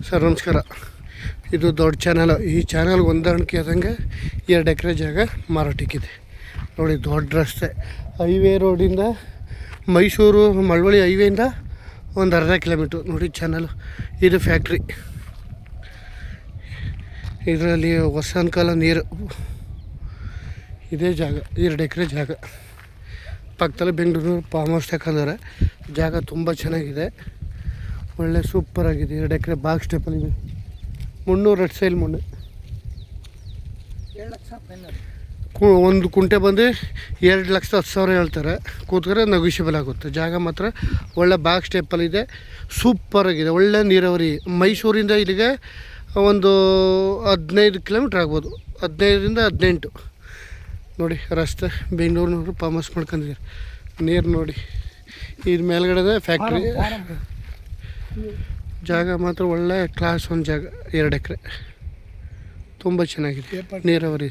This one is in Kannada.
ಸರ್ ನಮಸ್ಕಾರ. ಇದು ದೊಡ್ಡ ಚಾನಲ್. ಈ ಚಾನಲ್ಗೆ ಹೊಂದಾಣಿಕೆ ಆದಂಗೆ 2 ಎಕರೆ ಜಾಗ ಮಾರಾಟಕ್ಕಿದೆ ನೋಡಿ. ದೊಡ್ಡ ರಸ್ತೆ, ಹೈವೇ ರೋಡಿಂದ ಮೈಸೂರು ಮಳವಳ್ಳಿ ಹೈವೇಯಿಂದ ಒಂದು ಅರ್ಧ ಕಿಲೋಮೀಟ್ರ್ ನೋಡಿ ಚಾನಲ್. ಇದು ಫ್ಯಾಕ್ಟ್ರಿ. ಇದರಲ್ಲಿ ವಸಂತಕಾಲ ನೀರು. ಇದೇ ಜಾಗ 2 ಎಕರೆ ಜಾಗ. ಪಕ್ಕದಲ್ಲಿ ಬೆಂಗಳೂರು ಫಾರ್ಮ್ ಹೌಸ್ ತಗೊಂಡವ್ರೆ. ಜಾಗ ತುಂಬ ಚೆನ್ನಾಗಿದೆ, ಒಳ್ಳೆ ಸೂಪರಾಗಿದೆ. 2 ಎಕರೆ ಬಾಕ್ಸ್ ಸ್ಟೆಪ್ಪಲ್ಲಿ ಇದೆ. 300 ಅಡಿ ಸೈಲ್ ಮಣ್ಣು. ಒಂದು ಕುಂಟೆ ಬಂದು 2,10,000 ಹೇಳ್ತಾರೆ. ಕೂತ್ರೆ ನೆಗೋಷಿಯಬಲ್ ಆಗುತ್ತೆ. ಜಾಗ ಮಾತ್ರ ಒಳ್ಳೆ ಬಾಕ್ಸ್ ಸ್ಟೆಪ್ಪಲ್ಲಿದೆ, ಸೂಪರಾಗಿದೆ. ಒಳ್ಳೆ ನೀರಾವರಿ. ಮೈಸೂರಿಂದ ಇಲ್ಲಿಗೆ ಒಂದು 15 ಕಿಲೋಮೀಟ್ರ್ ಆಗ್ಬೋದು, 15ರಿಂದ 18 ನೋಡಿ ರಸ್ತೆ. ಬೆಂಗಳೂರಿನವರು ಫಾರ್ಮ್ ಹೌಸ್ ಮಾಡ್ಕೊಂಡಿದ್ದಾರೆ. ನೀರು ನೋಡಿ, ಇದು ಮೇಲ್ಗಡೆ ಫ್ಯಾಕ್ಟ್ರಿ. ಜಾಗ ಮಾತ್ರ ಒಳ್ಳೆ ಕ್ಲಾಸ್ 1 ಜಾಗ. 2 ಎಕರೆ ತುಂಬ ಚೆನ್ನಾಗಿದೆ, ನೀರಾವರಿ.